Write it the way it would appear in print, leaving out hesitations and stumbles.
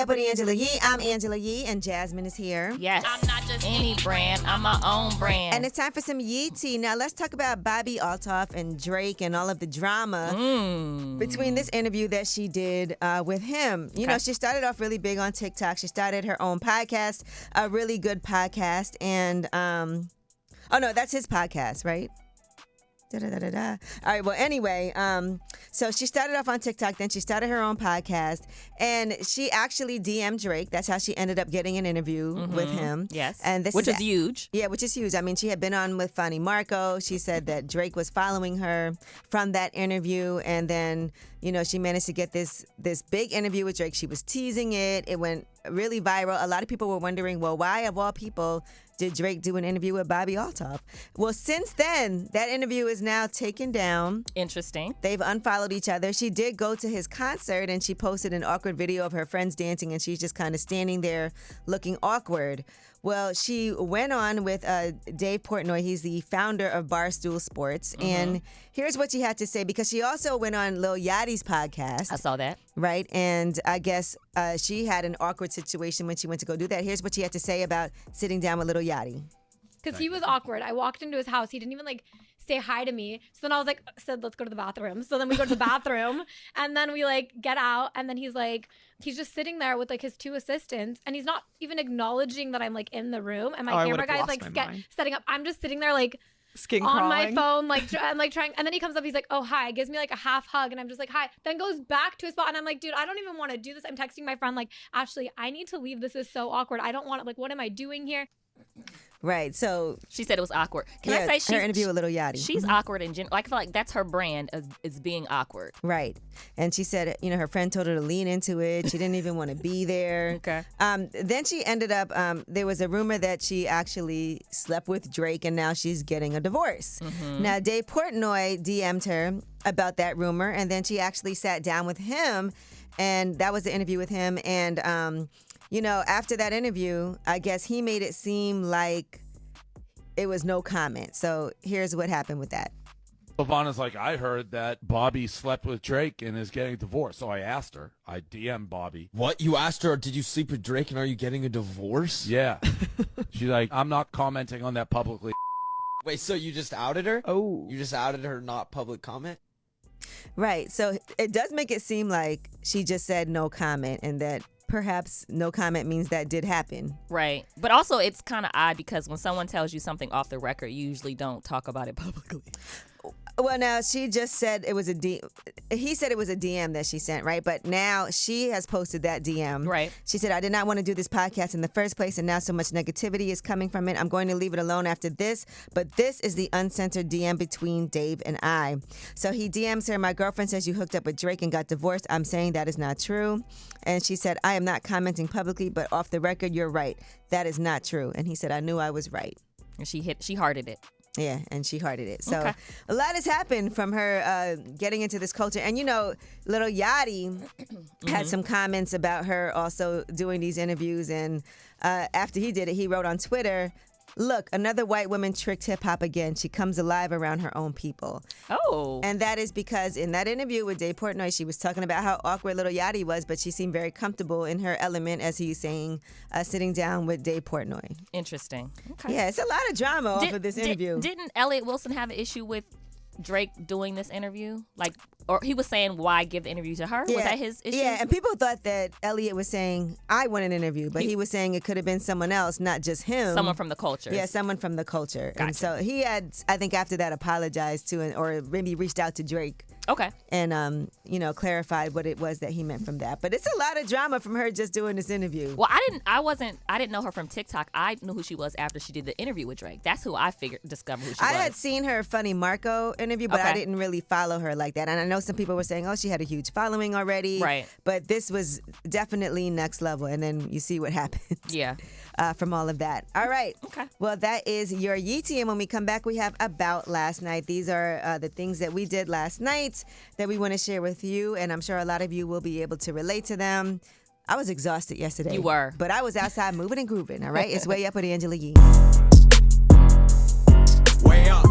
up with Angela Yee. I'm Angela Yee, and Jasmine is here. Yes. I'm not just any brand. I'm my own brand. And it's time for some Yee tea. Now, let's talk about Bobbi, Althoff, and Drake and all of the drama between this interview that she did with him. You know, she started off really big on TikTok. She started her own podcast, a really good podcast. And, oh, no, that's his podcast, right? All right, well, anyway, so she started off on TikTok, then she started her own podcast, and she actually DM'd Drake. That's how she ended up getting an interview with him. Yes, and which is huge. Yeah, which is huge. I mean, she had been on with Funny Marco. She said that Drake was following her from that interview, and then, you know, she managed to get this big interview with Drake. She was teasing it. It went really viral. A lot of people were wondering, well, why of all people did Drake do an interview with Bobbi Althoff? Well, since then, that interview is now taken down. Interesting. They've unfollowed each other. She did go to his concert, and she posted an awkward video of her friends dancing, and she's just kind of standing there looking awkward. Well, she went on with Dave Portnoy. He's the founder of Barstool Sports. And here's what she had to say, because she also went on Lil Yachty's podcast. I saw that. Right. And I guess she had an awkward situation when she went to go do that. Here's what she had to say about sitting down with Lil Yachty. Because he was awkward. I walked into his house. He didn't even say hi to me. So then I was said, let's go to the bathroom. So then we go to the bathroom, and then we get out, and then he's just sitting there with his two assistants, and he's not even acknowledging that I'm in the room, and my camera guy's setting up. I'm just sitting there skin on crawling. my phone, I'm trying, and then he comes up, he's like, oh, hi, gives me a half hug, and I'm just hi, then goes back to his spot, and I'm like, dude, I don't even want to do this. I'm texting my friend Ashley, I need to leave. This is so awkward. I don't want to, what am I doing here? Right, so she said it was awkward. Can I say her interview with Lil Yachty? She's awkward in general. I feel like that's her brand is being awkward. Right, and she said, her friend told her to lean into it. She didn't even want to be there. Okay. Then she ended up. There was a rumor that she actually slept with Drake, and now she's getting a divorce. Now, Dave Portnoy DM'd her about that rumor, and then she actually sat down with him, and that was the interview with him, and after that interview, I guess he made it seem like it was no comment. So here's what happened with that. Ivana's I heard that Bobbi slept with Drake and is getting divorced. So I asked her. I DM'd Bobbi. What? You asked her, did you sleep with Drake and are you getting a divorce? Yeah. She's like, I'm not commenting on that publicly. Wait, so you just outed her? Oh. You just outed her not public comment? Right. So it does make it seem like she just said no comment, and that perhaps no comment means that did happen. Right. But also it's kind of odd because when someone tells you something off the record, you usually don't talk about it publicly. Well, now she just said it was he said it was a DM that she sent, right? But now she has posted that DM. Right. She said, I did not want to do this podcast in the first place, and now so much negativity is coming from it. I'm going to leave it alone after this, but this is the uncensored DM between Dave and I. So he DMs her, my girlfriend says you hooked up with Drake and got divorced. I'm saying that is not true. And she said, I am not commenting publicly, but off the record, you're right. That is not true. And he said, I knew I was right. And she hearted it. Yeah, and she hearted it. So okay. A lot has happened from her getting into this culture. And, Lil Yachty had some comments about her also doing these interviews. And after he did it, he wrote on Twitter, look, another white woman tricked hip-hop again. She comes alive around her own people. Oh. And that is because in that interview with Dave Portnoy, she was talking about how awkward Lil Yachty was, but she seemed very comfortable in her element, as he's saying, sitting down with Dave Portnoy. Interesting. Okay. Yeah, it's a lot of drama off of this interview. Didn't Elliott Wilson have an issue with Drake doing this interview? Or he was saying, why give the interview to her? Yeah. Was that his issue? Yeah, and people thought that Elliott was saying, I want an interview, but he was saying it could have been someone else, not just him. Someone from the culture. Yeah, someone from the culture. Gotcha. And so he had, I think after that, apologized to, or maybe reached out to Drake. Okay. And, clarified what it was that he meant from that. But it's a lot of drama from her just doing this interview. Well, I didn't know her from TikTok. I knew who she was after she did the interview with Drake. That's who I discovered who she was. I had seen her Funny Marco interview, but I didn't really follow her like that. And I know some people were saying, oh, she had a huge following already. Right. But this was definitely next level. And then you see what happened. Yeah. From all of that. All right. Okay. Well, that is your Yee tea. And when we come back, we have About Last Night. These are the things that we did last night that we want to share with you. And I'm sure a lot of you will be able to relate to them. I was exhausted yesterday. You were. But I was outside moving and grooving. All right. It's Way Up with Angela Yee. Way up.